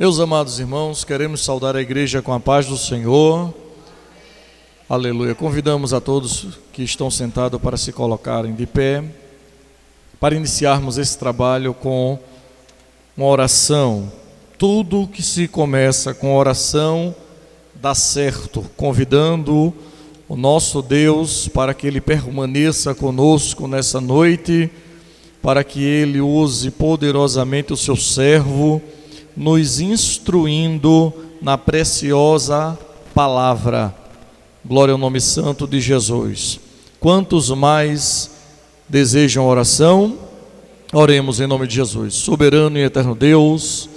Meus amados irmãos, queremos saudar a igreja com a paz do Senhor. Aleluia. Convidamos a todos que estão sentados para se colocarem de pé, para iniciarmos esse trabalho com uma oração. Tudo que se começa com oração dá certo, convidando o nosso Deus para que Ele permaneça conosco nessa noite, para que Ele use poderosamente o seu servo, nos instruindo na preciosa palavra. Glória ao nome santo de Jesus. Quantos mais desejam oração, oremos em nome de Jesus. Soberano e eterno Deus,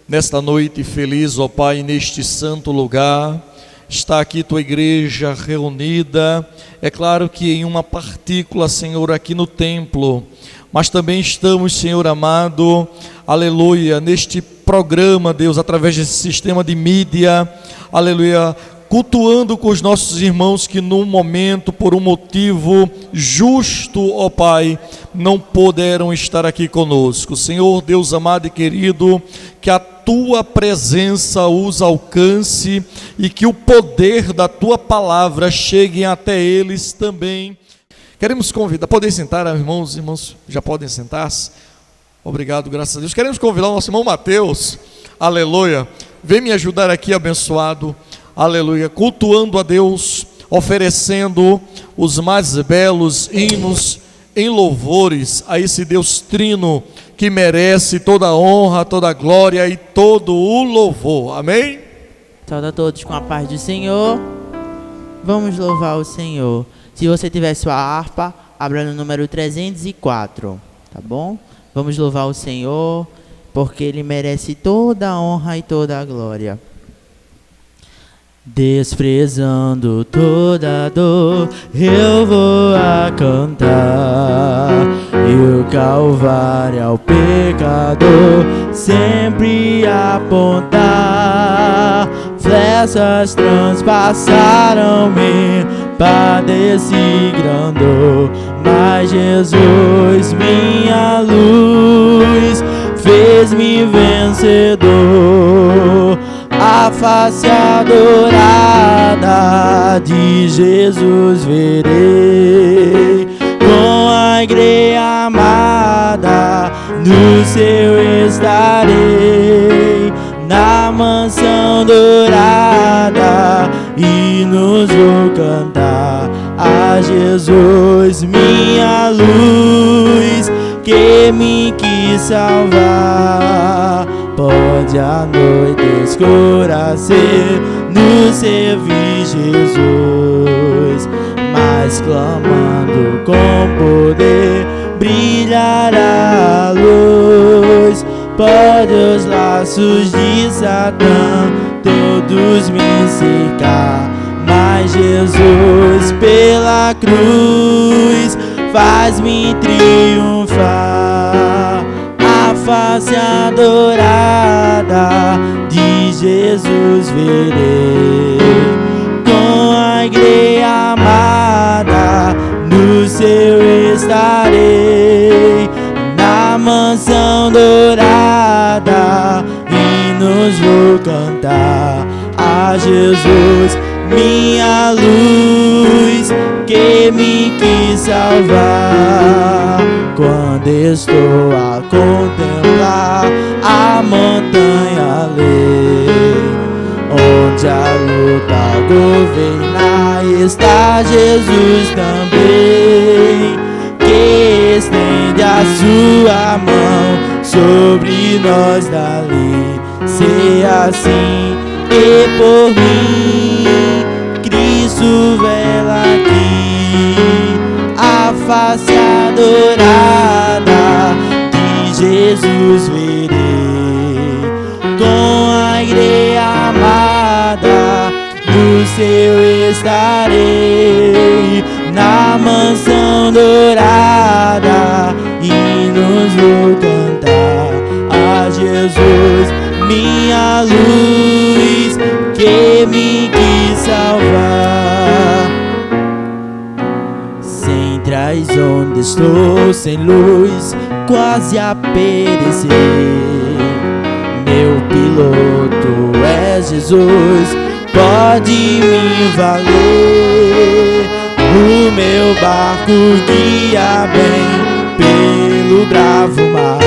nesta noite feliz, ó Pai, neste santo lugar, está aqui tua igreja reunida, é claro que em uma partícula, Senhor, aqui no templo, mas também estamos, Senhor amado, aleluia, neste programa, Deus, através desse sistema de mídia, aleluia, cultuando com os nossos irmãos que num momento, por um motivo justo, ó Pai, não puderam estar aqui conosco. Senhor Deus amado e querido, que a tua presença os alcance e que o poder da tua palavra chegue até eles também. Queremos convidar, podem sentar, irmãos já podem sentar-se. Obrigado, graças a Deus. Queremos convidar o nosso irmão Mateus, aleluia, vem me ajudar aqui, abençoado, aleluia, cultuando a Deus, oferecendo os mais belos hinos em louvores a esse Deus trino que merece toda a honra, toda a glória e todo o louvor, amém? Saúde a todos com a paz do Senhor. Vamos louvar o Senhor. Se você tiver sua harpa, abra no número 304, tá bom? Vamos louvar o Senhor, porque Ele merece toda a honra e toda a glória. Desprezando toda dor, eu vou a cantar, e o Calvário ao pecador sempre apontar. Flechas transpassaram-me, padeci grande dor, mas Jesus, minha luz, fez-me vencedor. A face adorada de Jesus verei, com a igreja amada no seu estarei, na mansão dourada, e nos vou cantar a Jesus, minha luz, que me quis salvar. Pode a noite escurecer, no servir Jesus, mas clamando com poder, brilhará a luz. Pode os laços de Satã todos me cercar, mas Jesus pela cruz faz-me triunfar. A face adorada de Jesus verei, com a igreja amada no seu estarei, na mansão dourada, e nos vou cantar a Jesus, minha luz, que me quis salvar. Quando estou a contemplar a montanha além, onde a luta governa, está Jesus também, que estende a sua mão sobre nós dali. Se assim e por mim Cristo vela aqui, a face adorada de Jesus verei, com a igreja amada no seu estarei, na mansão dourada, e nos vou cantar a Jesus, minha luz, que me quis salvar. Sem traz onde estou, sem luz, quase a perecer, meu piloto falou, tu és Jesus, pode me valer. O meu barco guia bem pelo bravo mar.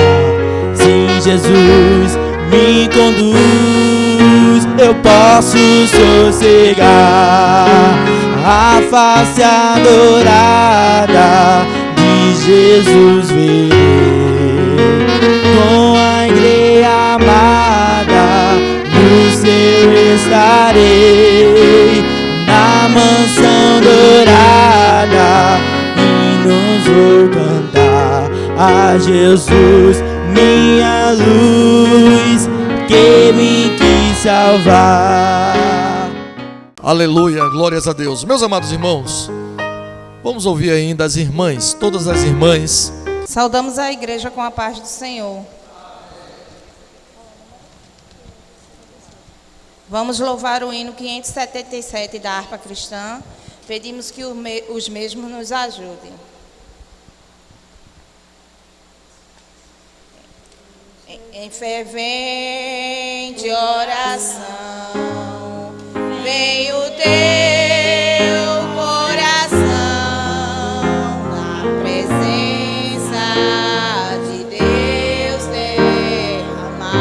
Se Jesus me conduz, eu posso sossegar. A face adorada de Jesus verei, com a igreja amada no céu estarei, na mansão dourada hinos vou cantar a Jesus, minha luz, que me quis salvar. Aleluia, glórias a Deus. Meus amados irmãos, vamos ouvir ainda as irmãs, todas as irmãs. Saudamos a igreja com a paz do Senhor. Vamos louvar o hino 577 da harpa cristã. Pedimos que os mesmos nos ajudem. Em fervente oração, vem o teu coração na presença de Deus derramar,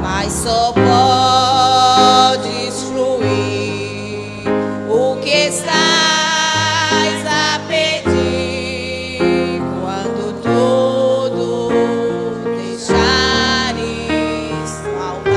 mas só podes fluir o que estás a pedir quando tudo deixares faltar.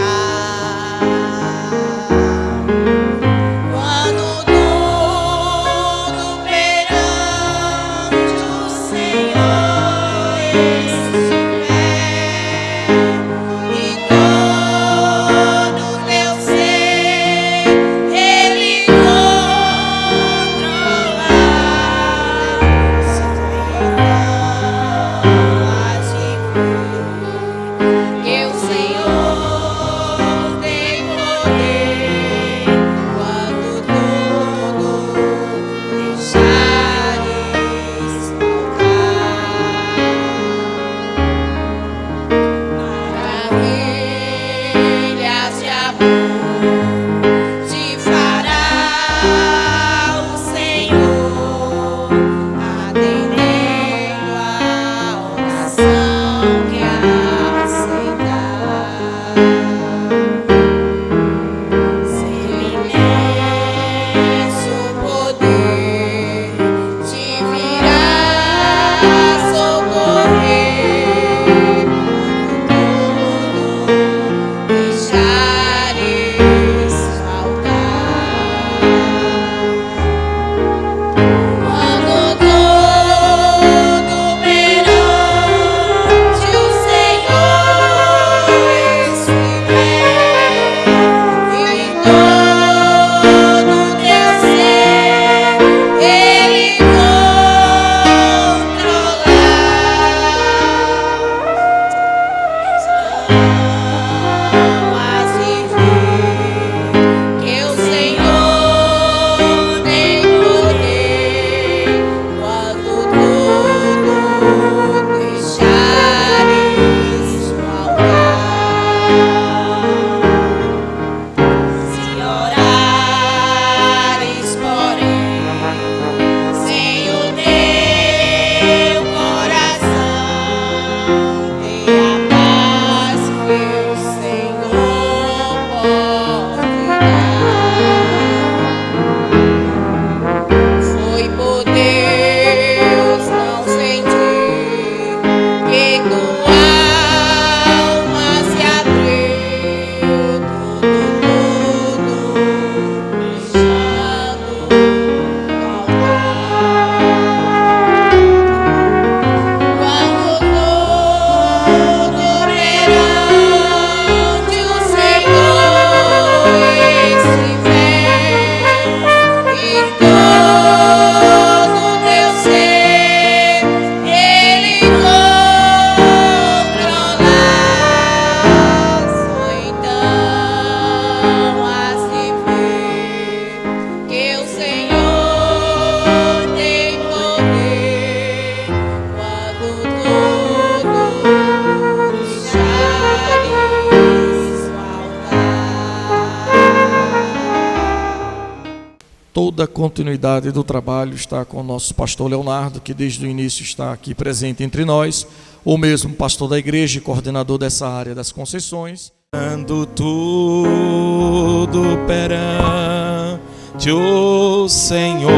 toda a continuidade do trabalho está com o nosso pastor Leonardo, que desde o início está aqui presente entre nós, ou mesmo pastor da igreja e coordenador dessa área das concessões. Quando tudo perante o Senhor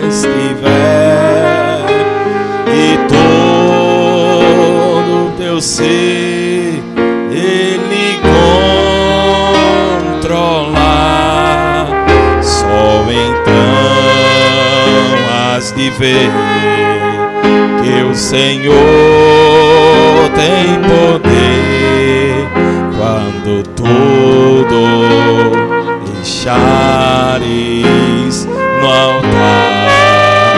estiver e todo teu ser Ele controlar, só então has de ver que o Senhor tem poder quando tudo deixares no altar.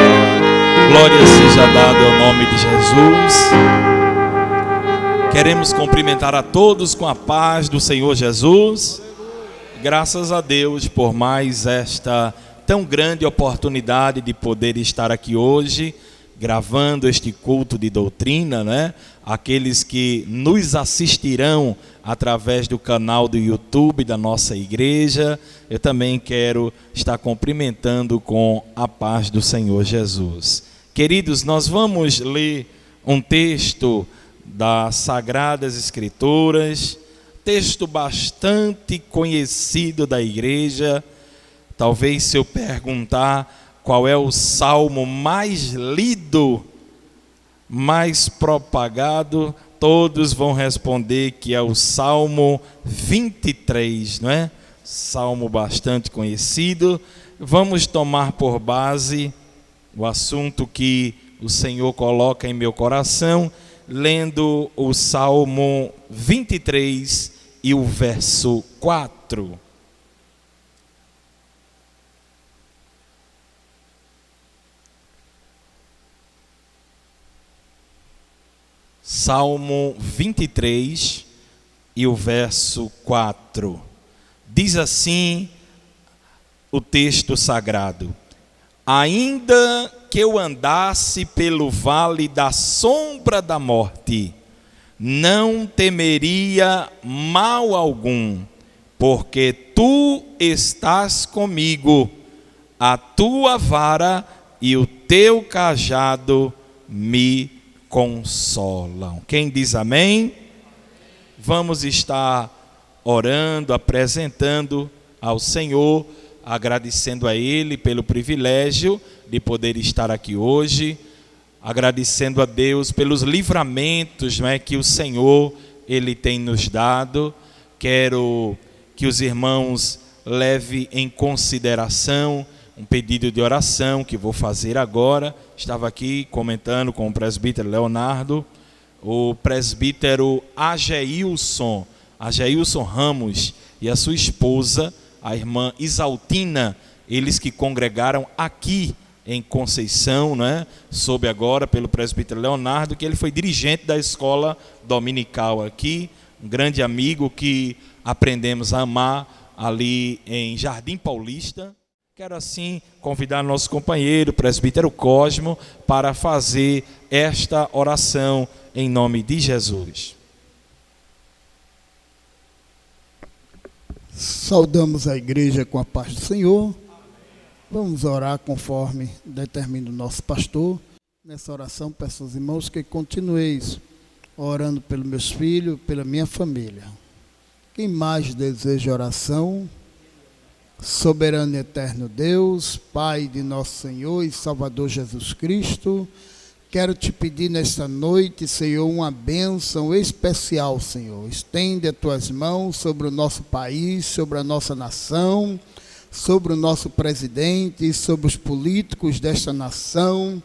Glória seja dada ao nome de Jesus. Queremos cumprimentar a todos com a paz do Senhor Jesus. Graças a Deus por mais esta tão grande oportunidade de poder estar aqui hoje, gravando este culto de doutrina, né? Aqueles que nos assistirão através do canal do YouTube da nossa igreja, eu também quero estar cumprimentando com a paz do Senhor Jesus. Queridos, nós vamos ler um texto das Sagradas Escrituras, texto bastante conhecido da igreja. Talvez se eu perguntar qual é o salmo mais lido, mais propagado, todos vão responder que é o Salmo 23, não é? Salmo bastante conhecido. Vamos tomar por base o assunto que o Senhor coloca em meu coração, lendo o Salmo 23 e o verso 4. Salmo 23 e o verso 4. Diz assim o texto sagrado: ainda que eu andasse pelo vale da sombra da morte, não temeria mal algum, porque tu estás comigo, a tua vara e o teu cajado me consolam. Quem diz amém? Vamos estar orando, apresentando ao Senhor, agradecendo a Ele pelo privilégio de poder estar aqui hoje, agradecendo a Deus pelos livramentos, não é, que o Senhor Ele tem nos dado. Quero que os irmãos levem em consideração um pedido de oração que vou fazer agora. Estava aqui comentando com o presbítero Leonardo, o presbítero Ageilson Ramos e a sua esposa, a irmã Isaltina, eles que congregaram aqui em Conceição, né? Soube agora pelo presbítero Leonardo que ele foi dirigente da escola dominical aqui, um grande amigo que aprendemos a amar ali em Jardim Paulista. Quero assim convidar nosso companheiro, presbítero Cosmo, para fazer esta oração em nome de Jesus. Saudamos a igreja com a paz do Senhor. Vamos orar conforme determina o nosso pastor. Nessa oração, peço aos irmãos que continueis orando pelos meus filhos, pela minha família. Quem mais deseja oração? Soberano e eterno Deus, Pai de nosso Senhor e Salvador Jesus Cristo, quero te pedir nesta noite, Senhor, uma bênção especial, Senhor. Estende as tuas mãos sobre o nosso país, sobre a nossa nação, sobre o nosso presidente, sobre os políticos desta nação.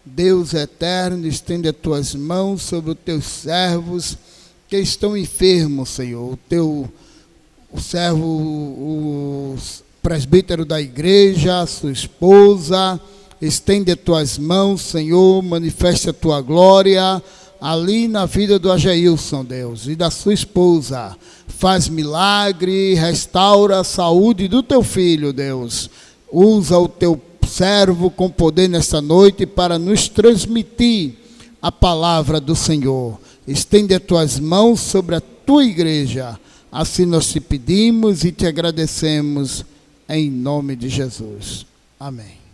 Deus eterno, estende as tuas mãos sobre os teus servos que estão enfermos, Senhor. O servo, o presbítero da igreja, a sua esposa, estende as tuas mãos, Senhor, manifeste a tua glória ali na vida do Ageilson, Deus, e da sua esposa. Faz milagre, restaura a saúde do teu filho, Deus. Usa o teu servo com poder nesta noite para nos transmitir a palavra do Senhor. Estende as tuas mãos sobre a tua igreja. Assim nós te pedimos e te agradecemos em nome de Jesus. Amém.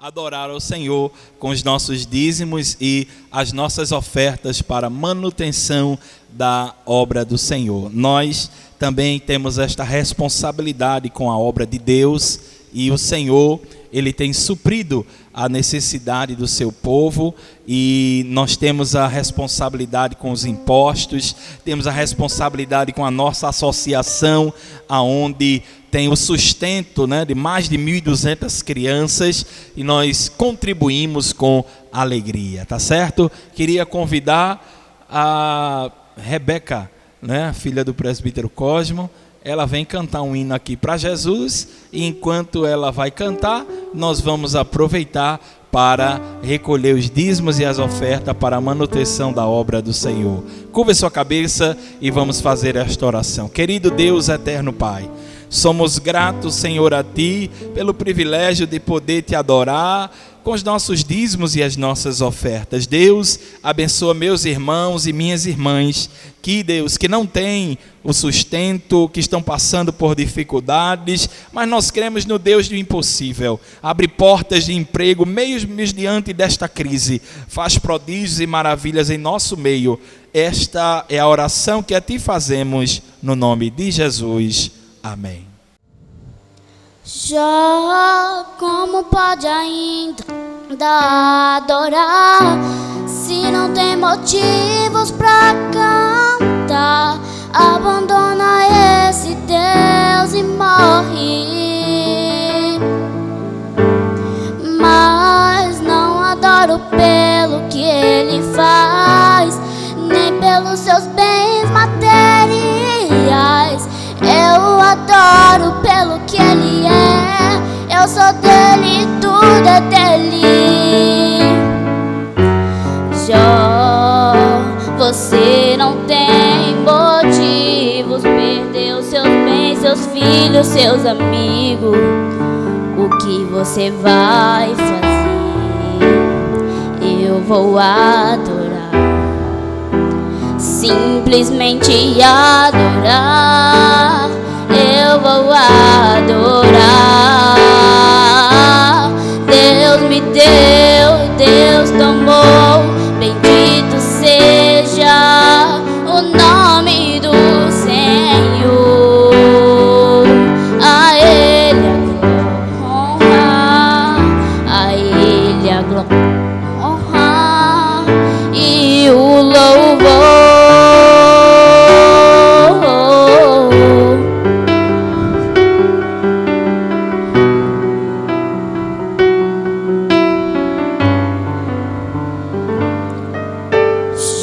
Adorar ao Senhor com os nossos dízimos e as nossas ofertas para manutenção da obra do Senhor. Nós também temos esta responsabilidade com a obra de Deus e o Senhor, Ele tem suprido a necessidade do seu povo e nós temos a responsabilidade com os impostos, temos a responsabilidade com a nossa associação, aonde tem o sustento, né, de mais de 1.200 crianças e nós contribuímos com alegria, tá certo? Queria convidar a Rebeca, né, filha do presbítero Cosmo, ela vem cantar um hino aqui para Jesus e enquanto ela vai cantar, nós vamos aproveitar para recolher os dízimos e as ofertas para a manutenção da obra do Senhor. Curva sua cabeça e vamos fazer esta oração. Querido Deus, eterno Pai, somos gratos, Senhor, a Ti pelo privilégio de poder Te adorar com os nossos dízimos e as nossas ofertas. Deus, abençoa meus irmãos e minhas irmãs, que Deus, que não têm o sustento, que estão passando por dificuldades, mas nós cremos no Deus do impossível. Abre portas de emprego, mesmo diante desta crise. Faz prodígios e maravilhas em nosso meio. Esta é a oração que a Ti fazemos, no nome de Jesus. Amém. Jó, como pode ainda adorar se não tem motivos pra cantar? Abandona esse Deus e morre. Mas não adoro pelo que ele faz, nem pelos seus bens materiais. Eu adoro pelo que ele é, eu sou dele, tudo é dele. Jó, você não tem motivos, perdeu seus bens, seus filhos, seus amigos. O que você vai fazer? Eu vou adorar, simplesmente adorar. Eu vou adorar. Deus me deu, Deus tomou, bendito seja o nome do Senhor. A Ele a honra, a Ele a glória, honra e o louvor.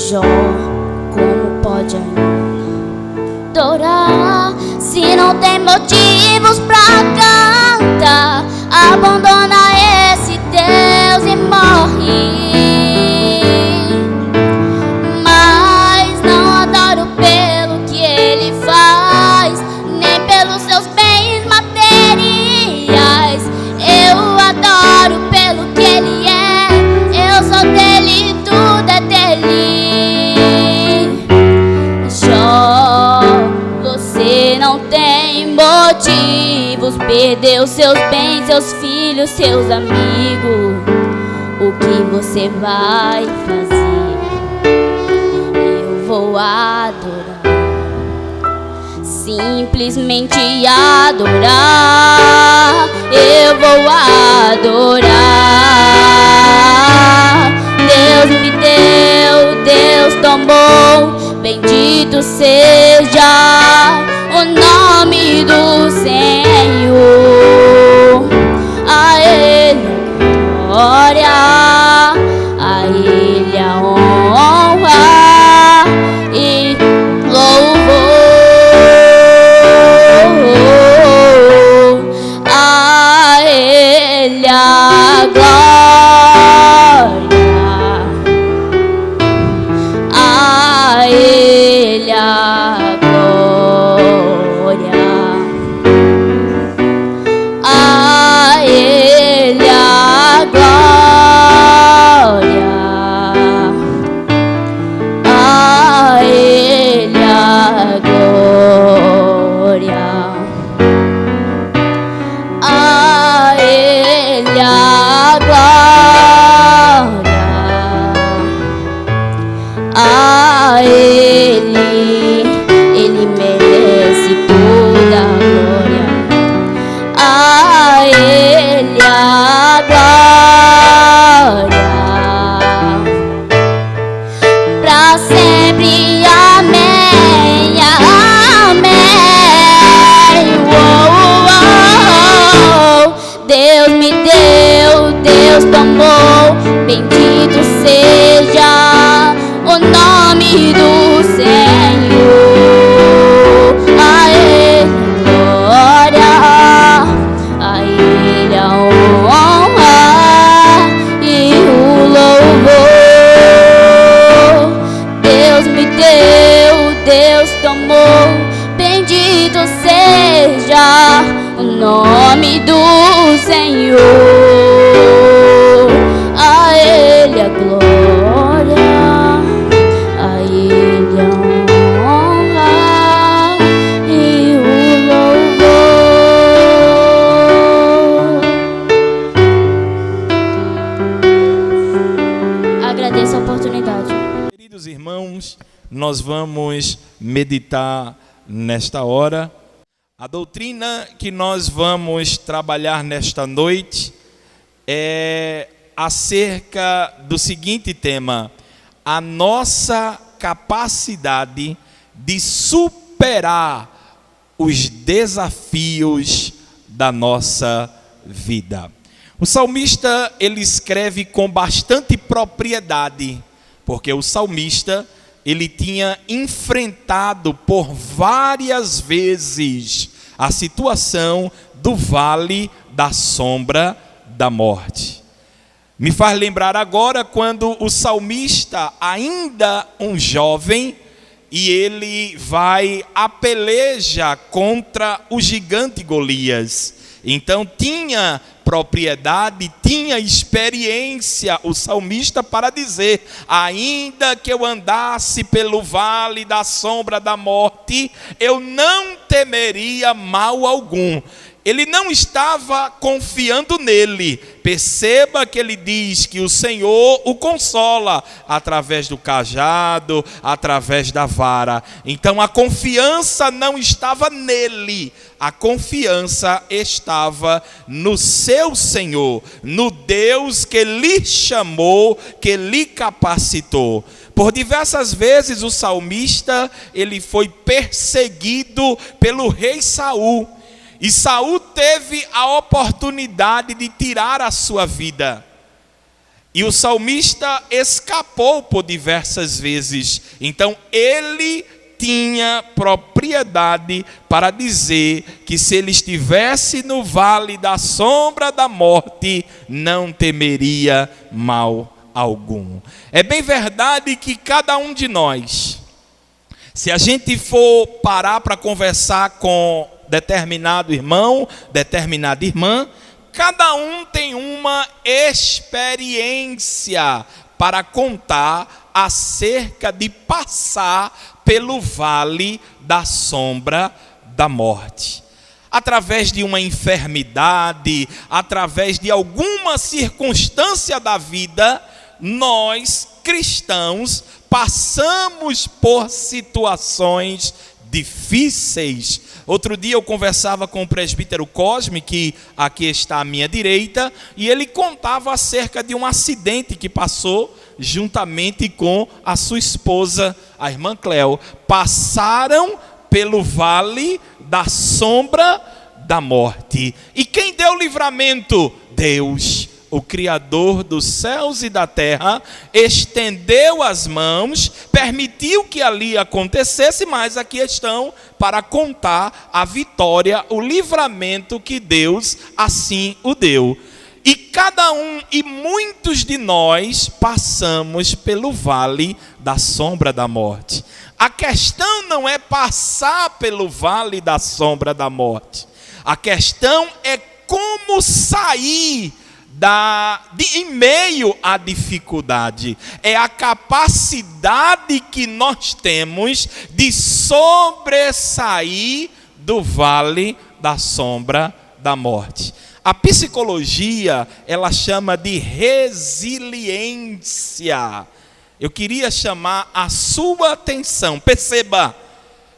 Jó, como pode adorar se não tem motivos pra cantar? Abandona esse Deus e morre. Mas não adoro pelo que ele faz, nem pelos seus bens materiais. Eu adoro pelo que ele é, eu sou dele, tudo é dele. Você não tem motivos, perdeu seus bens, seus filhos, seus amigos. O que você vai fazer? Eu vou adorar, simplesmente adorar. Eu vou adorar. Deus me deu, Deus tomou, bendito seja o nome do Senhor. A Ele a glória, a Ele a honra e louvor. A Ele a glória, a Ele a glória, a Ele a glória, a Ele a glória, do Senhor. A Ele glória, a Ele a honra e o louvor. Deus me deu, Deus tomou, bendito seja o nome do Senhor. A Ele a glória, a Ele a honra e o louvor. Agradeço a oportunidade. Queridos irmãos, nós vamos meditar nesta hora. A doutrina que nós vamos trabalhar nesta noite é acerca do seguinte tema: a nossa capacidade de superar os desafios da nossa vida. O salmista, ele escreve com bastante propriedade, porque o salmista, ele tinha enfrentado por várias vezes a situação do vale da sombra da morte. Me faz lembrar agora quando o salmista, ainda um jovem, e ele vai à peleja contra o gigante Golias. Então tinha propriedade, tinha experiência o salmista para dizer: ainda que eu andasse pelo vale da sombra da morte, eu não temeria mal algum. Ele não estava confiando nele. Perceba que ele diz que o Senhor o consola através do cajado, através da vara. Então a confiança não estava nele, a confiança estava no seu Senhor, no Deus que lhe chamou, que lhe capacitou. Por diversas vezes o salmista, ele foi perseguido pelo rei Saul. E Saul teve a oportunidade de tirar a sua vida. E o salmista escapou por diversas vezes. Então ele tinha propriedade para dizer que se ele estivesse no vale da sombra da morte, não temeria mal algum. É bem verdade que cada um de nós, se a gente for parar para conversar com determinado irmão, determinada irmã, cada um tem uma experiência para contar acerca de passar pelo vale da sombra da morte. Através de uma enfermidade, através de alguma circunstância da vida, nós, cristãos, passamos por situações difíceis. Outro dia eu conversava com o presbítero Cosme, que aqui está à minha direita, e ele contava acerca de um acidente que passou juntamente com a sua esposa, a irmã Cléo. Passaram pelo vale da sombra da morte. E quem deu livramento? Deus, o Criador dos céus e da terra, estendeu as mãos, permitiu que ali acontecesse, mas aqui estão para contar a vitória, o livramento que Deus assim o deu. E cada um e muitos de nós passamos pelo vale da sombra da morte. A questão não é passar pelo vale da sombra da morte. A questão é como sair em meio à dificuldade. É a capacidade que nós temos de sobressair do vale da sombra da morte. A psicologia, ela chama de resiliência. Eu queria chamar a sua atenção. Perceba,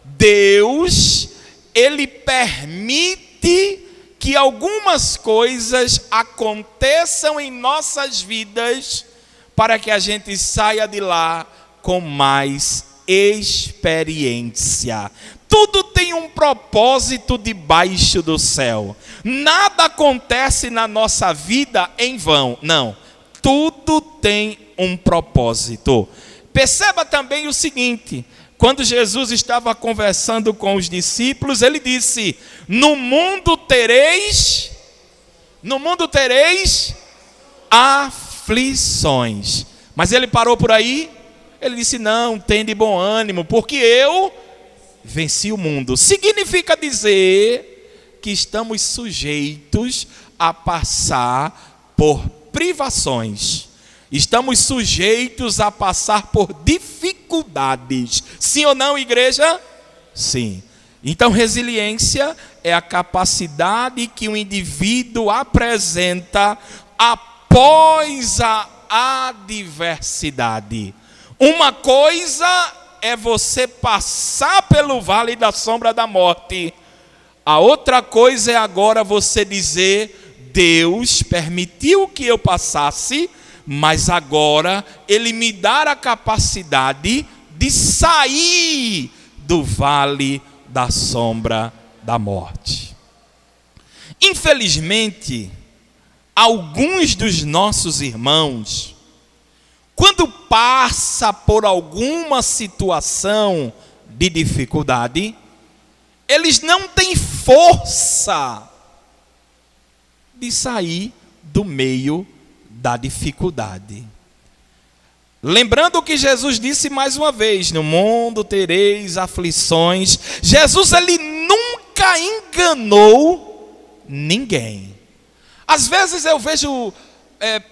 Deus, ele permite que algumas coisas aconteçam em nossas vidas para que a gente saia de lá com mais experiência. Tudo tem um propósito debaixo do céu. Nada acontece na nossa vida em vão. Não, tudo tem um propósito. Perceba também o seguinte: quando Jesus estava conversando com os discípulos, ele disse: no mundo tereis aflições. Mas ele parou por aí? Ele disse: não, tende bom ânimo, porque eu venci o mundo. Significa dizer que estamos sujeitos a passar por privações. Estamos sujeitos a passar por dificuldades. Sim ou não, igreja? Sim. Então, resiliência é a capacidade que o indivíduo apresenta após a adversidade. Uma coisa é você passar pelo vale da sombra da morte. A outra coisa é agora você dizer: Deus permitiu que eu passasse, mas agora Ele me dá a capacidade de sair do vale da sombra da morte. Infelizmente, alguns dos nossos irmãos, quando passa por alguma situação de dificuldade, eles não têm força de sair do meio da dificuldade. Lembrando o que Jesus disse mais uma vez: no mundo tereis aflições. Jesus, ele nunca enganou ninguém. Às vezes eu vejo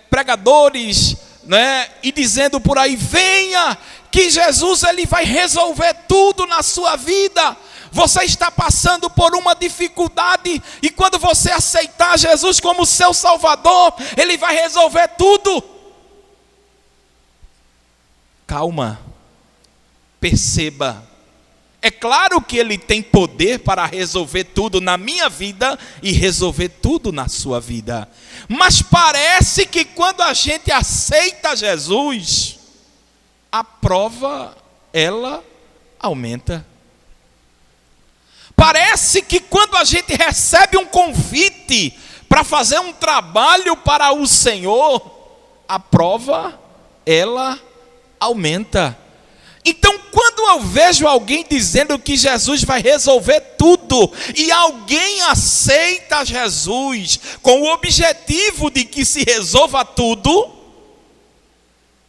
pregadores, né, e dizendo por aí: venha, que Jesus ele vai resolver tudo na sua vida. Você está passando por uma dificuldade, e quando você aceitar Jesus como seu Salvador, Ele vai resolver tudo. Calma, perceba. É claro que Ele tem poder para resolver tudo na minha vida e resolver tudo na sua vida. Mas parece que quando a gente aceita Jesus, a prova, ela aumenta. Parece que quando a gente recebe um convite para fazer um trabalho para o Senhor, a prova, ela aumenta. Então, quando eu vejo alguém dizendo que Jesus vai resolver tudo, e alguém aceita Jesus com o objetivo de que se resolva tudo,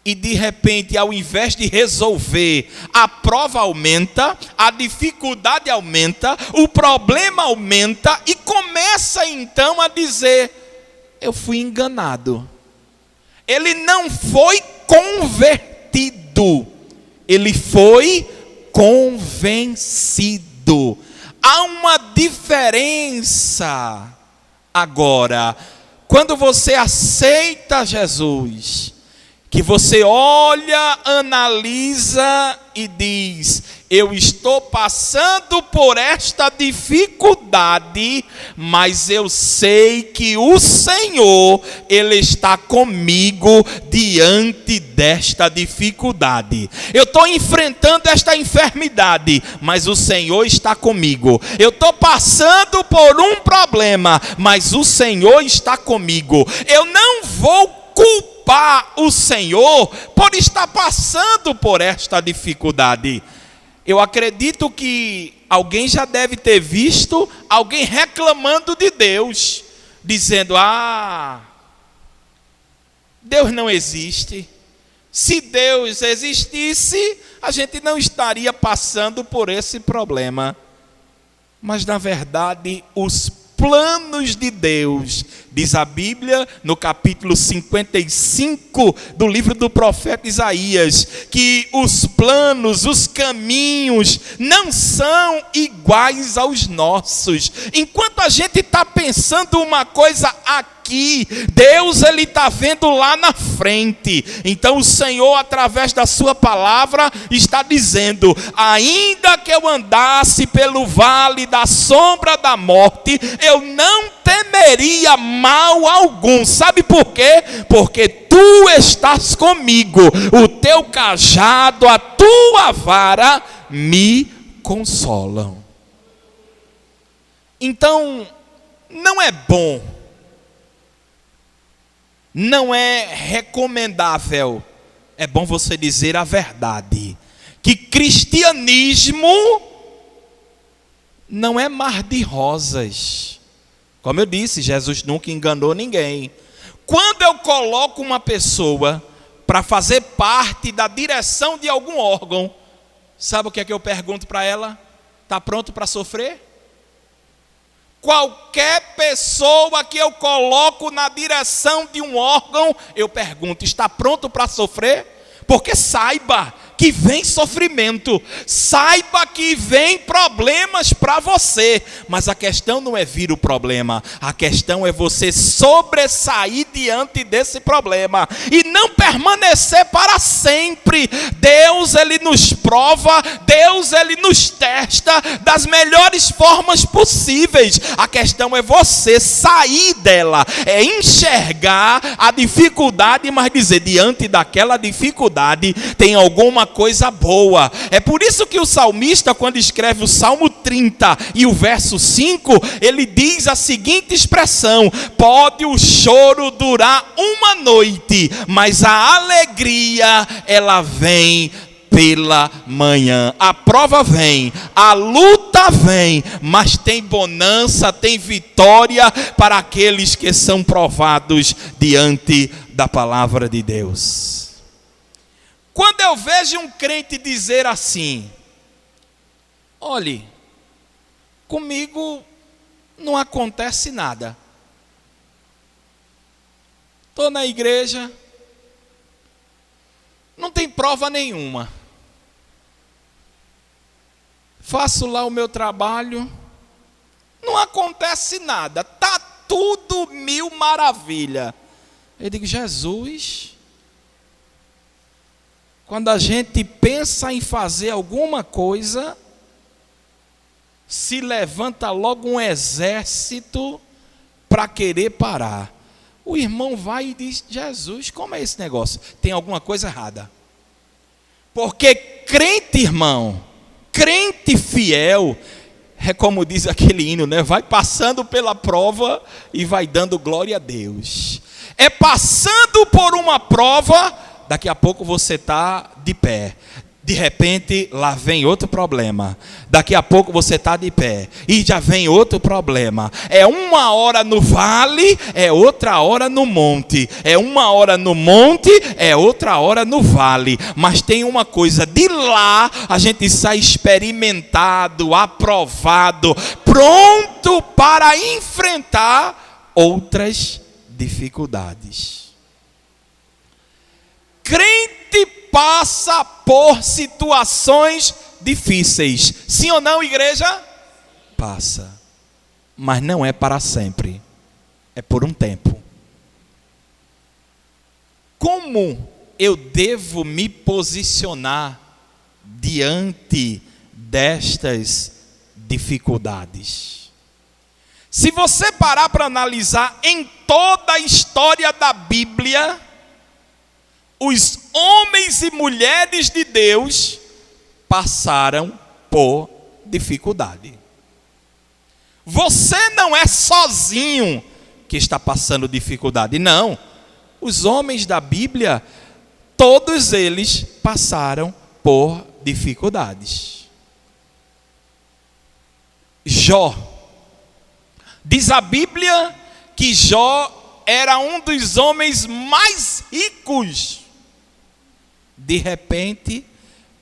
e de repente, ao invés de resolver, a prova aumenta, a dificuldade aumenta, o problema aumenta, e começa então a dizer: eu fui enganado. Ele não foi convertido, ele foi convencido. Há uma diferença. Agora, quando você aceita Jesus, que você olha, analisa e diz: eu estou passando por esta dificuldade, mas eu sei que o Senhor, Ele está comigo diante desta dificuldade. Eu estou enfrentando esta enfermidade, mas o Senhor está comigo. Eu estou passando por um problema, mas o Senhor está comigo. Eu não vou culpar o Senhor por estar passando por esta dificuldade. Eu acredito que alguém já deve ter visto alguém reclamando de Deus, dizendo: Deus não existe. Se Deus existisse, a gente não estaria passando por esse problema. Mas na verdade, os planos de Deus, diz a Bíblia no capítulo 55 do livro do profeta Isaías, que os planos, os caminhos não são iguais aos nossos. Enquanto a gente está pensando uma coisa aqui, Deus ele está vendo lá na frente. Então o Senhor, através da sua palavra, está dizendo: ainda que eu andasse pelo vale da sombra da morte, eu não temeria mal algum. Sabe por quê? Porque tu estás comigo, o teu cajado, a tua vara me consolam. Então, não é bom, não é recomendável é bom você dizer a verdade. Que cristianismo não é mar de rosas. Como eu disse, Jesus nunca enganou ninguém. Quando eu coloco uma pessoa para fazer parte da direção de algum órgão, sabe o que é que eu pergunto para ela? Está pronto para sofrer? Qualquer pessoa que eu coloco na direção de um órgão, eu pergunto, está pronto para sofrer? Porque saiba que vem sofrimento, saiba que vem problemas para você, mas a questão não é vir o problema, a questão é você sobressair diante desse problema e não permanecer para sempre. Deus, Ele nos prova, Deus, Ele nos testa das melhores formas possíveis. A questão é você sair dela, é enxergar a dificuldade, mas dizer, diante daquela dificuldade tem alguma coisa boa. É por isso que o salmista, quando escreve o Salmo 30 e o verso 5, ele diz a seguinte expressão: pode o choro durar uma noite, mas a alegria ela vem pela manhã. A prova vem, a luta vem, mas tem bonança, tem vitória para aqueles que são provados diante da palavra de Deus. Quando eu vejo um crente dizer assim: olhe, comigo não acontece nada. Estou na igreja, não tem prova nenhuma. Faço lá o meu trabalho, não acontece nada, está tudo mil maravilha. Eu digo, Jesus, quando a gente pensa em fazer alguma coisa, se levanta logo um exército para querer parar. O irmão vai e diz, Jesus, como é esse negócio? Tem alguma coisa errada. Porque crente, irmão, crente fiel, é como diz aquele hino, né? Vai passando pela prova e vai dando glória a Deus. É passando por uma prova, daqui a pouco você está de pé. De repente, lá vem outro problema. Daqui a pouco você está de pé. E já vem outro problema. É uma hora no vale, é outra hora no monte. É uma hora no monte, é outra hora no vale. Mas tem uma coisa, de lá a gente sai experimentado, aprovado, pronto para enfrentar outras dificuldades. Crente passa por situações difíceis. Sim ou não, igreja? Passa. Mas não é para sempre. É por um tempo. Como eu devo me posicionar diante destas dificuldades? Se você parar para analisar em toda a história da Bíblia, os homens e mulheres de Deus passaram por dificuldade. Você não é sozinho que está passando dificuldade, não. Os homens da Bíblia, todos eles passaram por dificuldades. Jó. Diz a Bíblia que Jó era um dos homens mais ricos. De repente,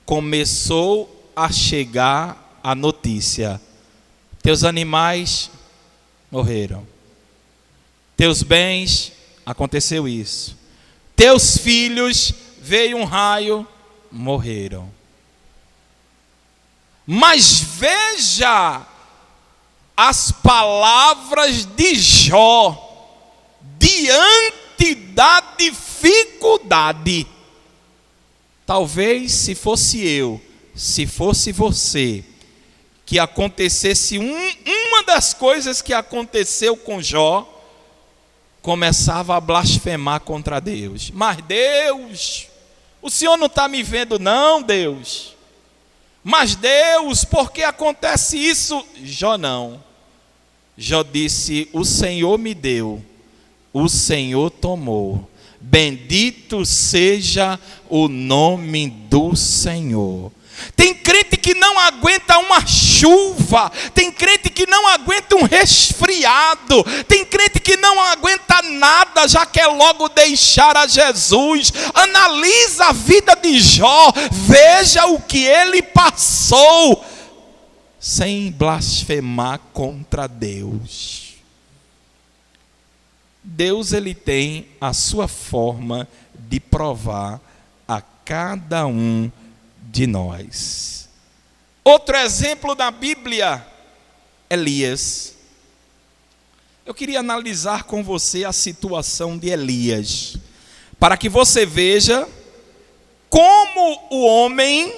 começou a chegar a notícia: teus animais morreram, teus bens, aconteceu isso, teus filhos, veio um raio, morreram. Mas veja as palavras de Jó diante da dificuldade. Talvez se fosse eu, se fosse você, que acontecesse uma das coisas que aconteceu com Jó, começava a blasfemar contra Deus. Mas Deus, o Senhor não está me vendo não, Deus? Mas Deus, por que acontece isso? Jó não. Jó disse, o Senhor me deu, o Senhor tomou. Bendito seja o nome do Senhor. Tem crente que não aguenta uma chuva, tem crente que não aguenta um resfriado, tem crente que não aguenta nada, já quer logo deixar a Jesus. Analisa a vida de Jó, veja o que ele passou, sem blasfemar contra Deus. Deus, ele tem a sua forma de provar a cada um de nós. Outro exemplo da Bíblia, Elias. Eu queria analisar com você a situação de Elias, para que você veja como o homem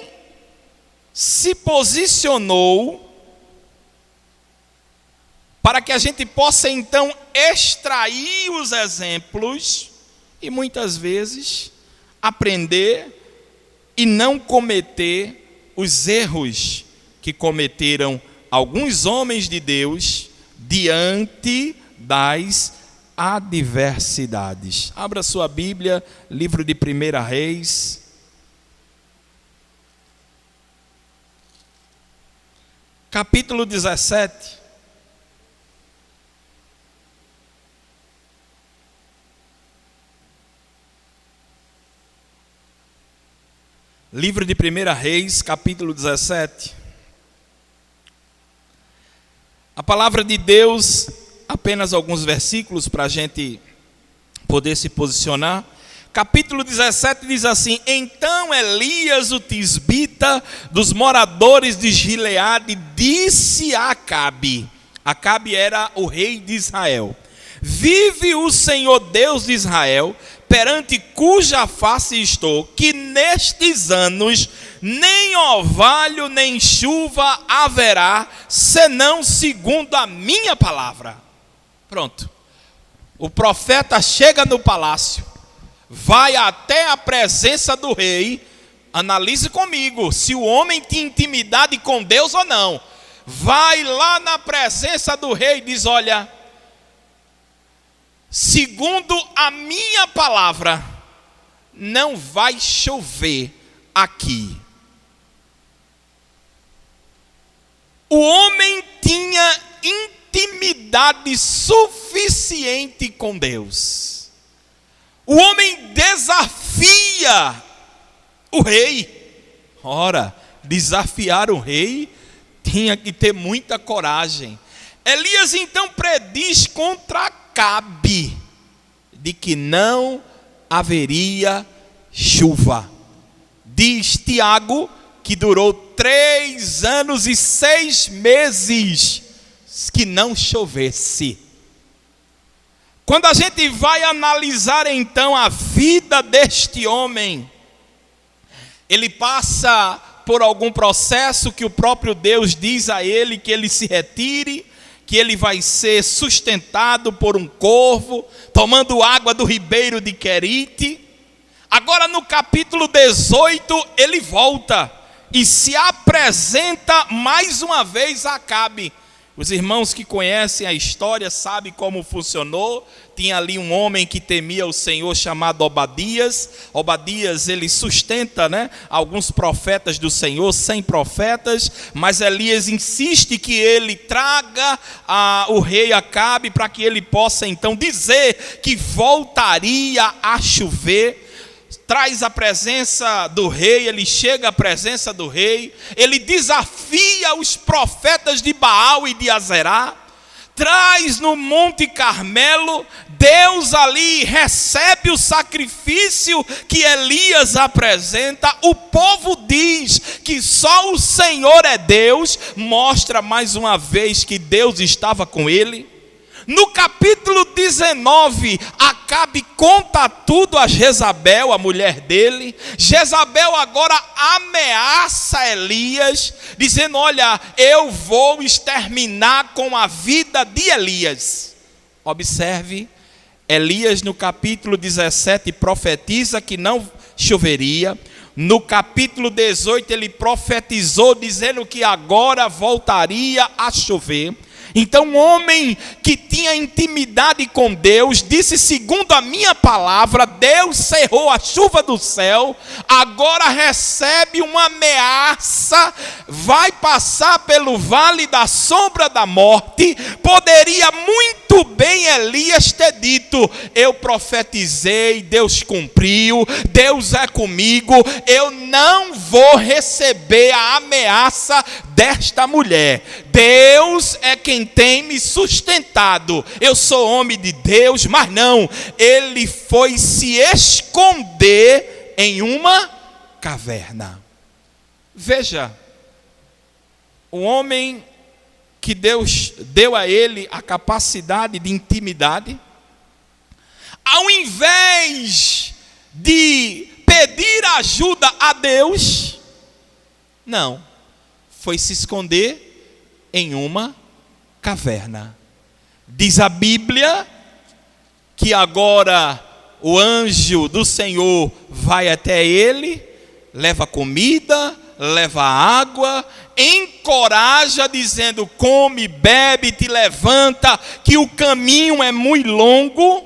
se posicionou, para que a gente possa então extrair os exemplos e muitas vezes aprender e não cometer os erros que cometeram alguns homens de Deus diante das adversidades. Abra sua Bíblia, livro de 1 Reis. Capítulo 17. Livro de 1 Reis, capítulo 17. A palavra de Deus, apenas alguns versículos para a gente poder se posicionar. Capítulo 17 diz assim: Então Elias, o tisbita, dos moradores de Gileade, disse a Acabe. Acabe era o rei de Israel: Vive o Senhor Deus de Israel, perante cuja face estou, que nestes anos nem orvalho nem chuva haverá, senão segundo a minha palavra. Pronto. O profeta chega no palácio, vai até a presença do rei. Analise comigo se o homem tinha intimidade com Deus ou não. Vai lá na presença do rei e diz: olha, segundo a minha palavra, não vai chover aqui. O homem tinha intimidade suficiente com Deus. O homem desafia o rei. Ora, desafiar o rei tinha que ter muita coragem. Elias então prediz contra Acabe de que não haveria chuva. Diz Tiago que durou 3 anos e 6 meses que não chovesse. Quando a gente vai analisar então a vida deste homem, ele passa por algum processo que o próprio Deus diz a ele que ele se retire, que ele vai ser sustentado por um corvo, tomando água do ribeiro de Querite. Agora no capítulo 18 ele volta e se apresenta mais uma vez a Acabe. Os irmãos que conhecem a história sabem como funcionou. Tinha ali um homem que temia o Senhor chamado Obadias. Obadias, ele sustenta, alguns profetas do Senhor, 100 profetas. Mas Elias insiste que ele traga o rei Acabe para que ele possa então dizer que voltaria a chover. Traz a presença do rei, ele chega à presença do rei, ele desafia os profetas de Baal e de Azerá, traz no Monte Carmelo, Deus ali recebe o sacrifício que Elias apresenta, o povo diz que só o Senhor é Deus, mostra mais uma vez que Deus estava com ele. No capítulo 19, Acabe conta tudo a Jezabel, a mulher dele. Jezabel agora ameaça Elias, dizendo: olha, eu vou exterminar com a vida de Elias. Observe, Elias no capítulo 17 profetiza que não choveria. No capítulo 18 ele profetizou dizendo que agora voltaria a chover. Então um homem que tinha intimidade com Deus, disse: segundo a minha palavra, Deus cerrou a chuva do céu, agora recebe uma ameaça, vai passar pelo vale da sombra da morte. Poderia muito bem Elias ter dito: eu profetizei, Deus cumpriu, Deus é comigo, eu não vou receber a ameaça desta mulher. Deus é quem tem me sustentado, eu sou homem de Deus. Mas não, ele foi se esconder em uma caverna. Veja, o homem que Deus deu a ele a capacidade de intimidade, ao invés de pedir ajuda a Deus, não, foi se esconder em uma caverna. Diz a Bíblia que agora o anjo do Senhor vai até ele, leva comida, leva água, encoraja dizendo: come, bebe, te levanta, que o caminho é muito longo.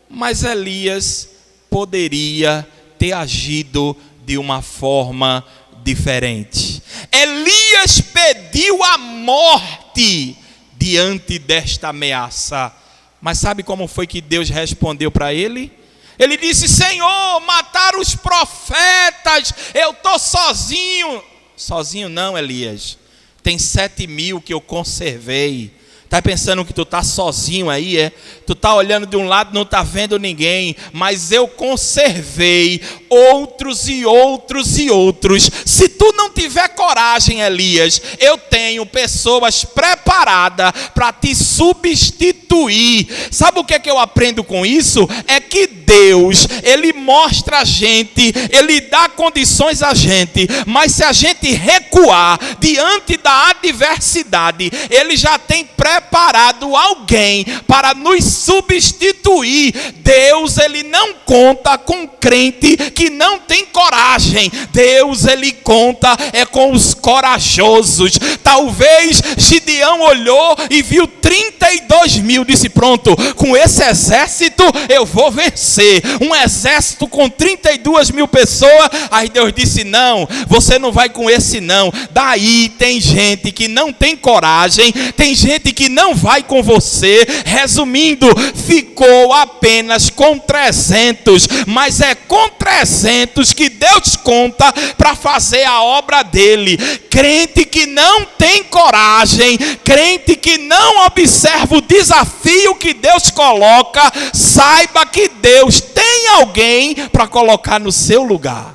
Mas Elias poderia ter agido de uma forma diferente. Elias pediu a morte diante desta ameaça. Mas sabe como foi que Deus respondeu para ele? Ele disse: Senhor, mataram os profetas, eu estou sozinho. Sozinho não, Elias, tem 7.000 que eu conservei. Está pensando que tu está sozinho aí, é? Tu está olhando de um lado, não está vendo ninguém. Mas eu conservei outros e outros e outros. Se tu não tiver coragem, Elias, eu tenho pessoas preparadas para te substituir. Sabe o que é que eu aprendo com isso? É que Deus, Ele mostra a gente, Ele dá condições a gente. Mas se a gente recuar diante da adversidade, Ele já tem preparado alguém para nos substituir. Deus, Ele não conta com crente que não tem coragem. Deus, Ele conta com os corajosos. Talvez Gideão olhou e viu 32.000, disse: pronto, com esse exército eu vou vencer. Um exército com 32.000 pessoas. Aí Deus disse: não, você não vai com esse não. Daí tem gente que não tem coragem, tem gente que não vai com você. Resumindo, ficou apenas com 300, mas é com 300 que Deus conta para fazer a obra dele. Crente que não tem coragem, crente que não observa o desafio que Deus coloca, saiba que Deus tem alguém para colocar no seu lugar.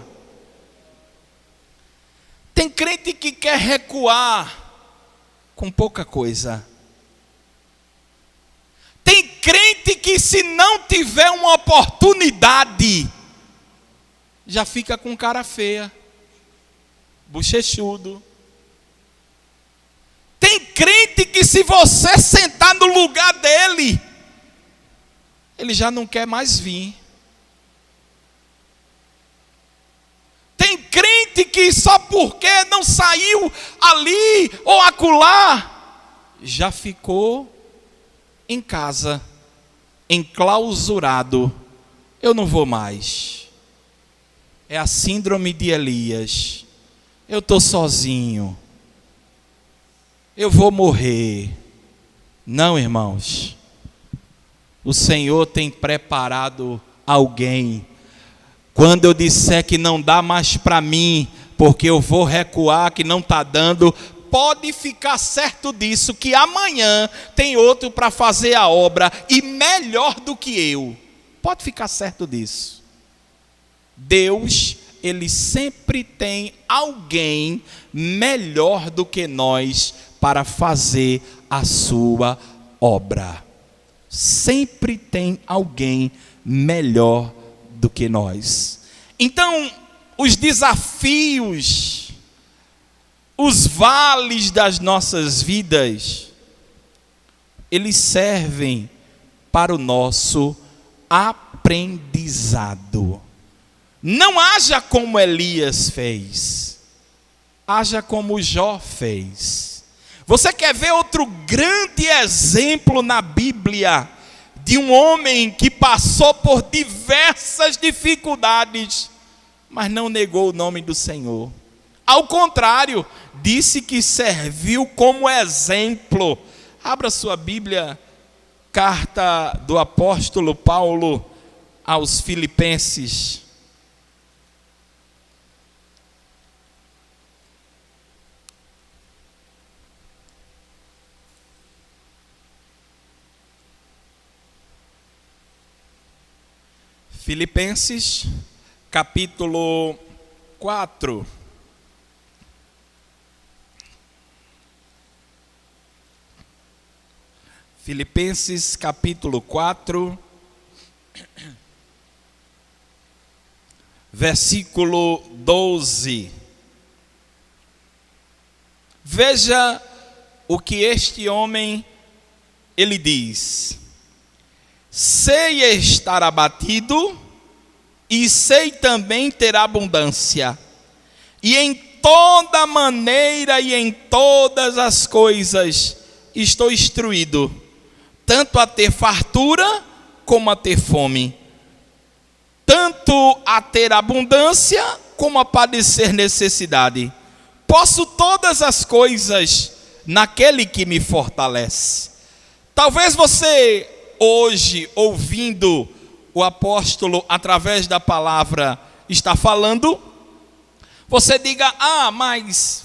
Tem crente que quer recuar com pouca coisa. Tem crente que, se não tiver uma oportunidade, já fica com cara feia, bochechudo. Tem crente que, se você sentar no lugar dele, ele já não quer mais vir. Tem crente que, só porque não saiu ali ou acolá, já ficou em casa, enclausurado. Eu não vou mais. É a síndrome de Elias. Eu estou sozinho. Eu vou morrer. Não, irmãos. O Senhor tem preparado alguém. Quando eu disser que não dá mais para mim, porque eu vou recuar, que não está dando, pode ficar certo disso, que amanhã tem outro para fazer a obra, e melhor do que eu. Pode ficar certo disso. Deus, Ele sempre tem alguém melhor do que nós para fazer a sua obra. Sempre tem alguém melhor do que nós. Então, os desafios, os vales das nossas vidas, eles servem para o nosso aprendizado. Não haja como Elias fez, haja como Jó fez. Você quer ver outro grande exemplo na Bíblia de um homem que passou por diversas dificuldades, mas não negou o nome do Senhor? Ao contrário, disse que serviu como exemplo. Abra sua Bíblia, carta do apóstolo Paulo aos Filipenses. Filipenses, capítulo 4. Filipenses, capítulo 4, versículo 12. Veja o que este homem, ele diz: sei estar abatido e sei também ter abundância, e em toda maneira e em todas as coisas estou instruído, tanto a ter fartura como a ter fome, tanto a ter abundância como a padecer necessidade. Posso todas as coisas naquele que me fortalece. Talvez você hoje, ouvindo o apóstolo através da palavra, está falando, você diga: mas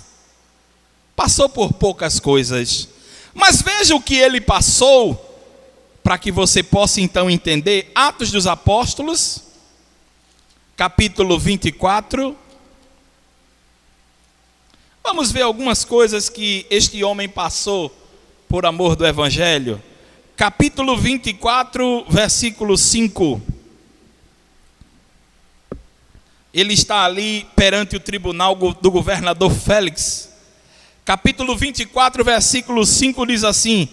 passou por poucas coisas. Mas veja o que ele passou, para que você possa então entender. Atos dos Apóstolos, capítulo 24. Vamos ver algumas coisas que este homem passou por amor do Evangelho. Capítulo 24, versículo 5. Ele está ali perante o tribunal do governador Félix. Capítulo 24, versículo 5 diz assim: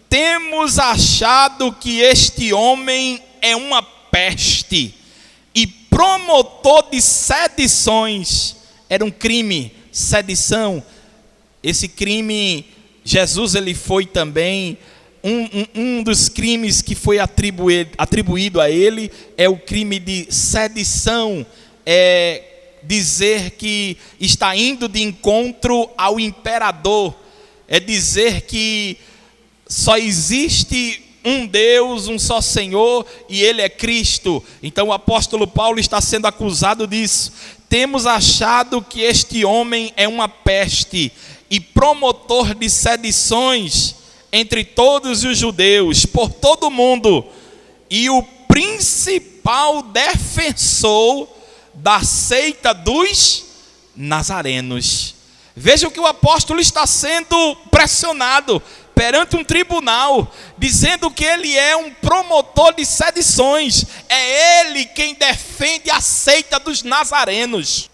temos achado que este homem é uma peste e promotor de sedições. Era um crime, sedição. Esse crime, Jesus ele foi também, um dos crimes que foi atribuído a ele é o crime de sedição. É dizer que está indo de encontro ao imperador, é dizer que só existe um Deus, um só Senhor, e Ele é Cristo. Então o apóstolo Paulo está sendo acusado disso. Temos achado que este homem é uma peste e promotor de sedições entre todos os judeus, por todo o mundo, e o principal defensor da seita dos nazarenos. Veja que o apóstolo está sendo pressionado perante um tribunal, dizendo que ele é um promotor de sedições. É ele quem defende a seita dos nazarenos.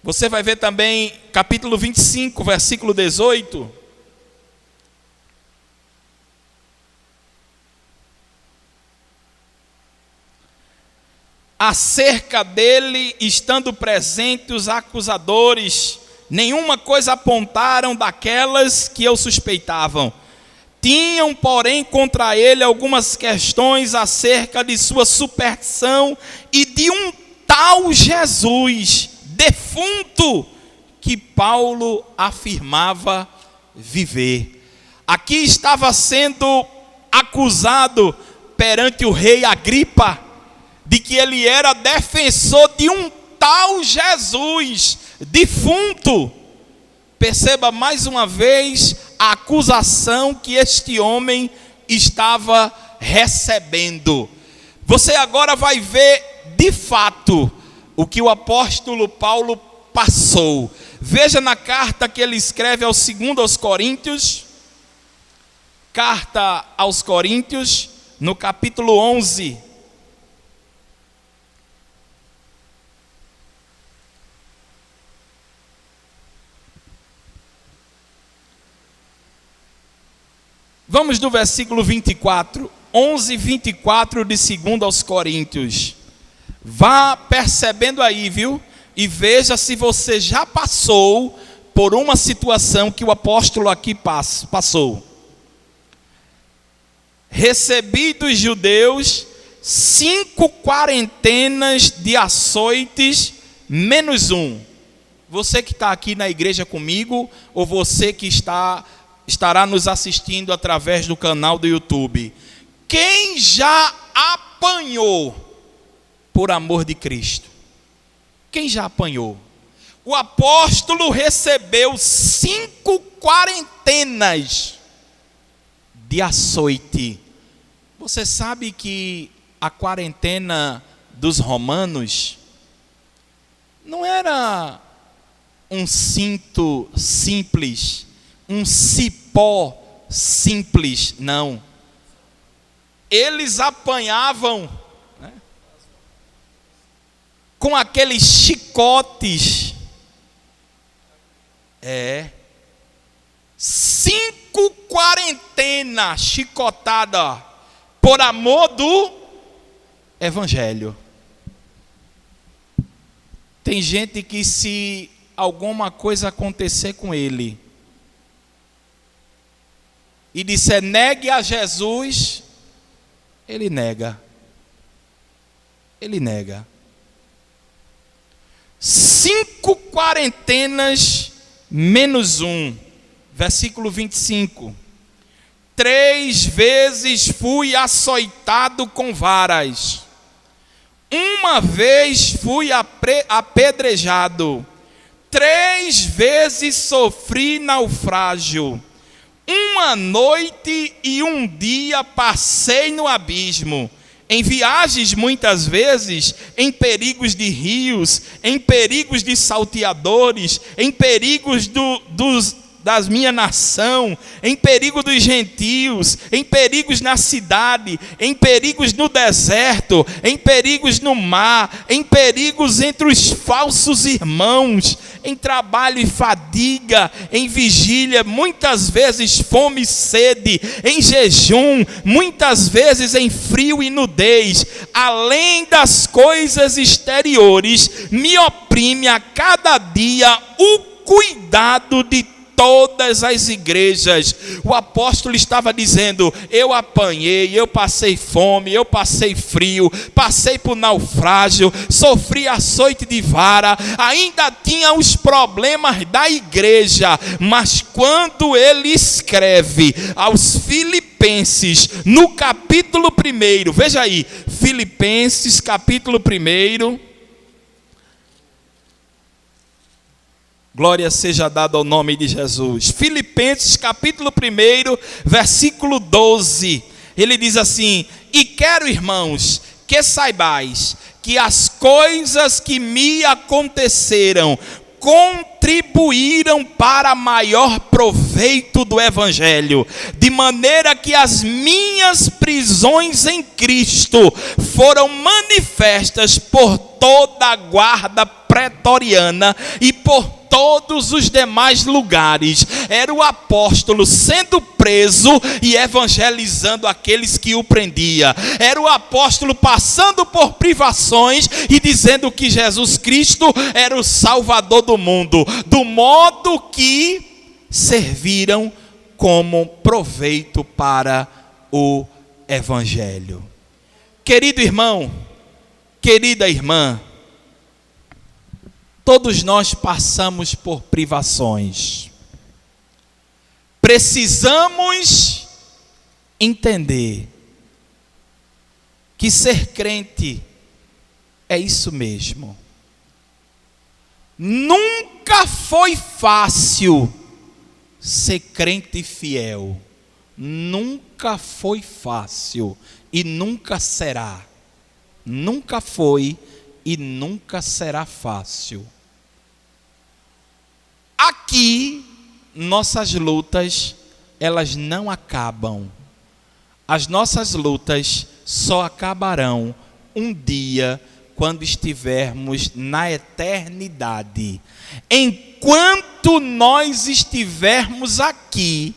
Você vai ver também capítulo 25, versículo 18. Acerca dele, estando presentes os acusadores, nenhuma coisa apontaram daquelas que eu suspeitavam. Tinham, porém, contra ele algumas questões acerca de sua superstição e de um tal Jesus, defunto, que Paulo afirmava viver. Aqui estava sendo acusado perante o rei Agripa, de que ele era defensor de um tal Jesus, defunto. Perceba mais uma vez a acusação que este homem estava recebendo. Você agora vai ver de fato o que o apóstolo Paulo passou. Veja na carta que ele escreve ao 2 Coríntios, carta aos Coríntios, no capítulo 11. Vamos do versículo 24, 11, 24 de 2 aos Coríntios. Vá percebendo aí, viu? E veja se você já passou por uma situação que o apóstolo aqui passou. Recebi dos judeus 5 quarentenas de açoites, menos um. Você que está aqui na igreja comigo, ou você que estará nos assistindo através do canal do YouTube. Quem já apanhou por amor de Cristo? Quem já apanhou? O apóstolo recebeu 5 quarentenas de açoite. Você sabe que a quarentena dos romanos não era um cinto simples, um cipó simples, não. Eles apanhavam, né, com aqueles chicotes. 5 quarentenas chicotada por amor do evangelho. Tem gente que, se alguma coisa acontecer com ele e disser negue a Jesus, ele nega. Ele nega. 5 quarentenas menos um. Versículo 25. 3 vezes fui açoitado com varas. Uma vez fui apedrejado. 3 vezes sofri naufrágio. Uma noite e um dia passei no abismo. Em viagens muitas vezes, em perigos de rios, em perigos de salteadores, em perigos das minha nação, em perigo dos gentios, em perigos na cidade, em perigos no deserto, em perigos no mar, em perigos entre os falsos irmãos, em trabalho e fadiga, em vigília, muitas vezes fome e sede, em jejum, muitas vezes em frio e nudez. Além das coisas exteriores, me oprime a cada dia o cuidado de todas as igrejas. O apóstolo estava dizendo: eu apanhei, eu passei fome, eu passei frio, passei por naufrágio, sofri açoite de vara, ainda tinha os problemas da igreja. Mas quando ele escreve aos Filipenses, no capítulo 1, veja aí, Filipenses capítulo 1, glória seja dada ao nome de Jesus. Filipenses capítulo 1, versículo 12. Ele diz assim: e quero, irmãos, que saibais que as coisas que me aconteceram contribuíram para maior proveito do evangelho, de maneira que as minhas prisões em Cristo foram manifestas por toda a guarda pretoriana e por todos os demais lugares. Era o apóstolo sendo preso e evangelizando aqueles que o prendiam. Era o apóstolo passando por privações e dizendo que Jesus Cristo era o Salvador do mundo, do modo que serviram como proveito para o evangelho. Querido irmão, querida irmã, todos nós passamos por privações. Precisamos entender que ser crente é isso mesmo. Nunca foi fácil ser crente fiel. Nunca foi fácil e nunca será. Nunca foi e nunca será fácil. Aqui, nossas lutas, elas não acabam. As nossas lutas só acabarão um dia, quando estivermos na eternidade. Enquanto nós estivermos aqui,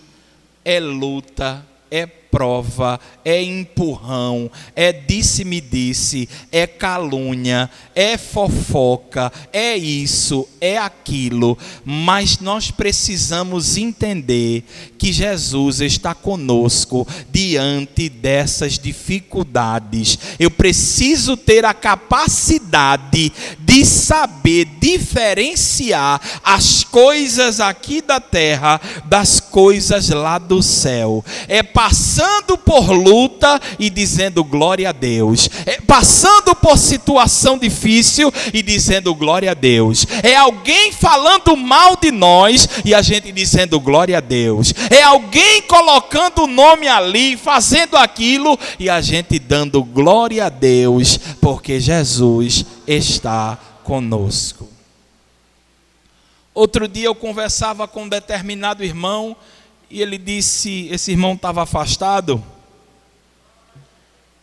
é luta, é prova, é empurrão, é disse-me-disse, é calúnia, é fofoca, é isso, é aquilo. Mas nós precisamos entender que Jesus está conosco diante dessas dificuldades. Eu preciso ter a capacidade de saber diferenciar as coisas aqui da terra das coisas lá do céu. É passando por luta e dizendo glória a Deus. É passando por situação difícil e dizendo glória a Deus. É alguém falando mal de nós e a gente dizendo glória a Deus. É alguém colocando o nome ali, fazendo aquilo e a gente dando glória a Deus, porque Jesus está conosco. Outro dia eu conversava com um determinado irmão e ele disse, esse irmão estava afastado,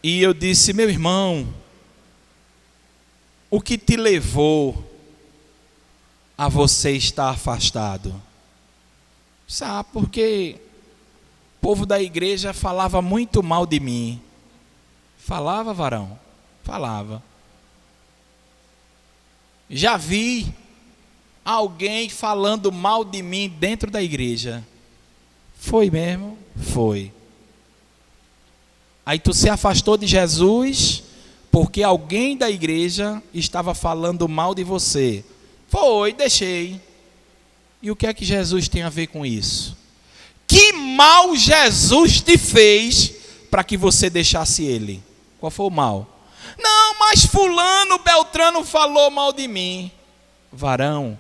e eu disse, meu irmão, o que te levou a você estar afastado? Sabe, porque o povo da igreja falava muito mal de mim. Falava, varão? Falava. Já vi alguém falando mal de mim dentro da igreja. Foi mesmo? Foi. Aí tu se afastou de Jesus porque alguém da igreja estava falando mal de você. Foi, deixei. E o que é que Jesus tem a ver com isso? Que mal Jesus te fez para que você deixasse ele? Qual foi o mal? Não, mas fulano, Beltrano falou mal de mim. Varão,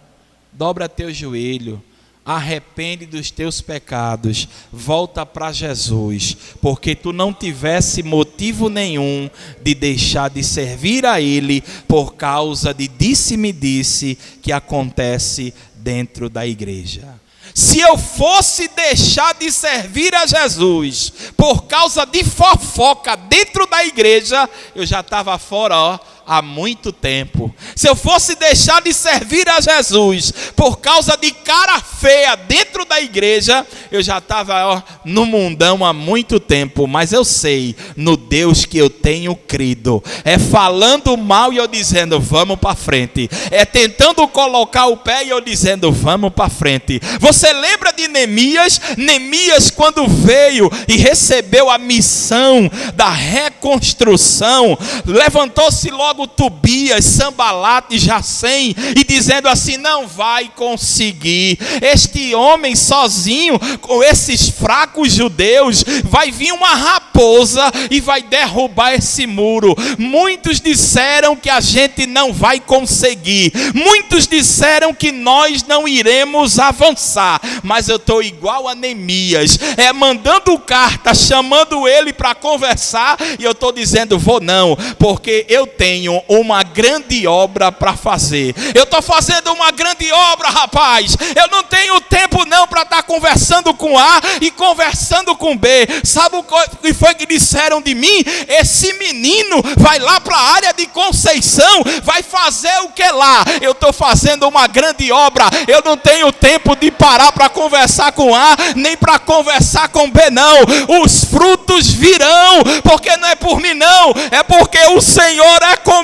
dobra teu joelho, arrepende dos teus pecados, volta para Jesus, porque tu não tivesse motivo nenhum de deixar de servir a Ele por causa de disse-me-disse que acontece dentro da igreja. Se eu fosse deixar de servir a Jesus por causa de fofoca dentro da igreja, eu já estava fora, há muito tempo. Se eu fosse deixar de servir a Jesus por causa de cara feia dentro da igreja, eu já estava no mundão há muito tempo. Mas eu sei no Deus que eu tenho crido. É falando mal e eu dizendo vamos para frente. É tentando colocar o pé e eu dizendo vamos para frente. Você lembra de Neemias? Neemias, quando veio e recebeu a missão da reconstrução, levantou-se logo Tobias, Sambalate e Jacém e dizendo assim, não vai conseguir, este homem sozinho com esses fracos judeus, vai vir uma raposa e vai derrubar esse muro. Muitos disseram que a gente não vai conseguir, muitos disseram que nós não iremos avançar, mas eu estou igual a Neemias, mandando carta, chamando ele para conversar, e eu estou dizendo vou não, porque eu tenho uma grande obra para fazer. Eu estou fazendo uma grande obra, rapaz. Eu não tenho tempo não para estar conversando com A e conversando com B. Sabe o que foi que disseram de mim? Esse menino vai lá para a área de Conceição, vai fazer o que lá? Eu estou fazendo uma grande obra. Eu não tenho tempo de parar para conversar com A, nem para conversar com B não. Os frutos virão, porque não é por mim não, é porque o Senhor é comigo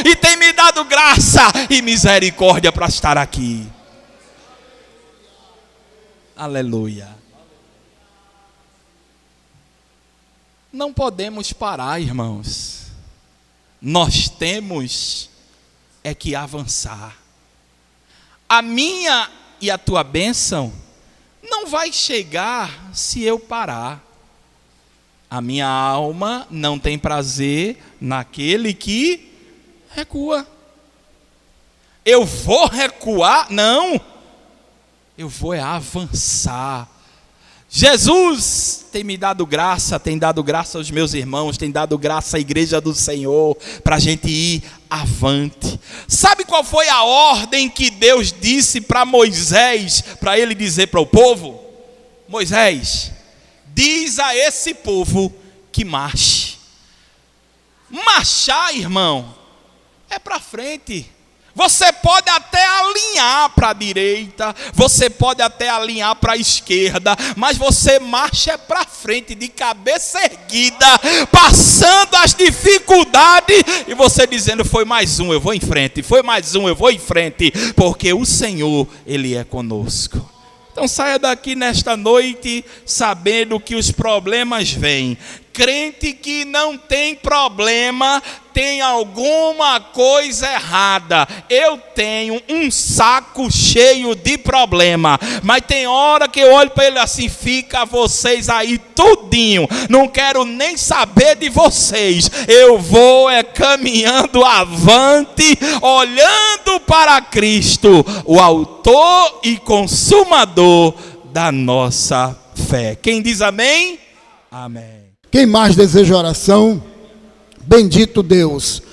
e tem me dado graça e misericórdia para estar aqui. Aleluia. Não podemos parar, irmãos. Nós temos é que avançar. A minha e a tua bênção não vai chegar se eu parar. A minha alma não tem prazer naquele que recua. Eu vou recuar? Não. Eu vou avançar. Jesus tem me dado graça, tem dado graça aos meus irmãos, tem dado graça à igreja do Senhor, para a gente ir avante. Sabe qual foi a ordem que Deus disse para Moisés, para ele dizer para o povo? Moisés, diz a esse povo que marche. Marchar, irmão, é para frente. Você pode até alinhar para a direita, você pode até alinhar para a esquerda, mas você marcha para frente de cabeça erguida, passando as dificuldades e você dizendo: foi mais um, eu vou em frente, foi mais um, eu vou em frente, porque o Senhor, Ele é conosco. Então saia daqui nesta noite sabendo que os problemas vêm. Crente que não tem problema, tem alguma coisa errada. Eu tenho um saco cheio de problema, mas tem hora que eu olho para ele assim: fica vocês aí tudinho, não quero nem saber de vocês. Eu vou caminhando avante, olhando para Cristo, o autor e consumador da nossa fé. Quem diz amém? Amém. Quem mais deseja oração? Bendito Deus,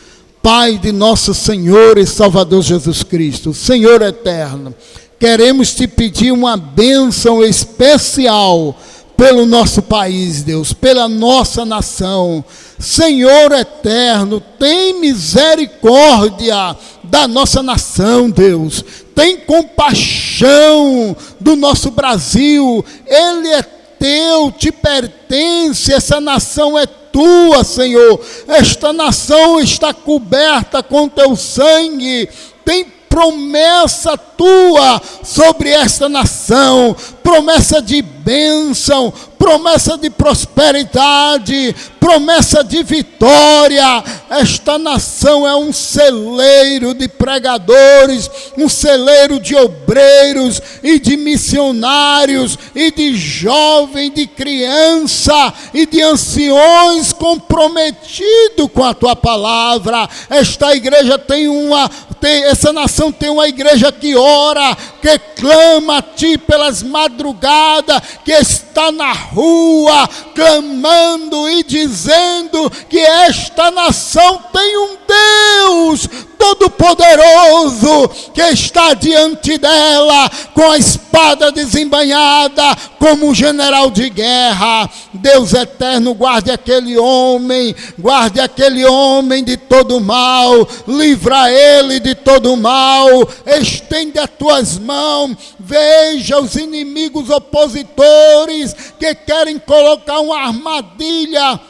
Pai de nosso Senhor e Salvador Jesus Cristo, Senhor eterno, queremos te pedir uma bênção especial pelo nosso país, Deus, pela nossa nação. Senhor eterno, tem misericórdia da nossa nação, Deus. Tem compaixão do nosso Brasil. Ele é teu, te pertence, essa nação é tua, Senhor. Esta nação está coberta com teu sangue. Tem promessa tua sobre esta nação, promessa de bênção, promessa de prosperidade, promessa de vitória. Esta nação é um celeiro de pregadores, um celeiro de obreiros e de missionários e de jovens, de criança e de anciões comprometidos com a tua palavra. Esta igreja essa nação tem uma igreja que ora, que clama a ti pelas madrugadas, que está na rua clamando e dizendo que esta nação tem um Deus Todo-Poderoso que está diante dela com a espada desembainhada como um general de guerra. Deus eterno, guarde aquele homem de todo mal, livra ele de todo mal, estende as tuas mãos, veja os inimigos opositores que querem colocar uma armadilha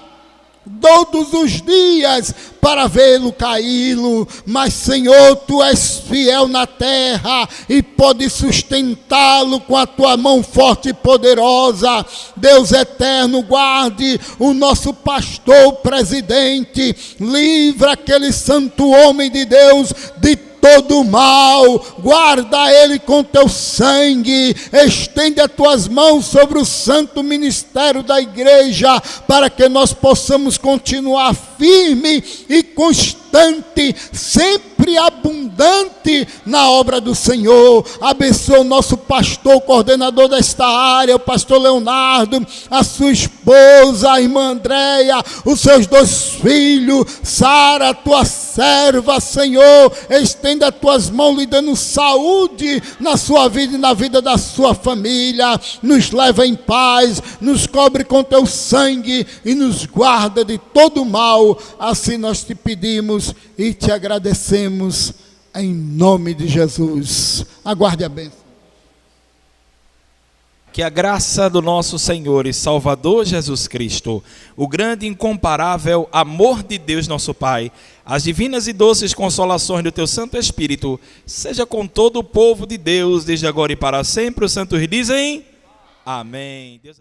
todos os dias para vê-lo caí-lo, mas Senhor, tu és fiel na terra e pode sustentá-lo com a tua mão forte e poderosa. Deus eterno, guarde o nosso pastor presidente, livra aquele santo homem de Deus de todo mal, guarda ele com teu sangue, estende as tuas mãos sobre o santo ministério da igreja, para que nós possamos continuar firme e constante, sempre abundante na obra do Senhor. Abençoa o nosso pastor, coordenador desta área, o pastor Leonardo, a sua esposa, a irmã Andréia, os seus 2 filhos, Sara, tua serva, Senhor, estende as tuas mãos lhe dando saúde na sua vida e na vida da sua família. Nos leva em paz, nos cobre com teu sangue e nos guarda de todo mal. Assim nós te pedimos e te agradecemos em nome de Jesus. Aguarde a bênção. Que a graça do nosso Senhor e Salvador Jesus Cristo, o grande e incomparável amor de Deus nosso Pai, as divinas e doces consolações do teu Santo Espírito, seja com todo o povo de Deus, desde agora e para sempre. Os santos dizem amém. Deus...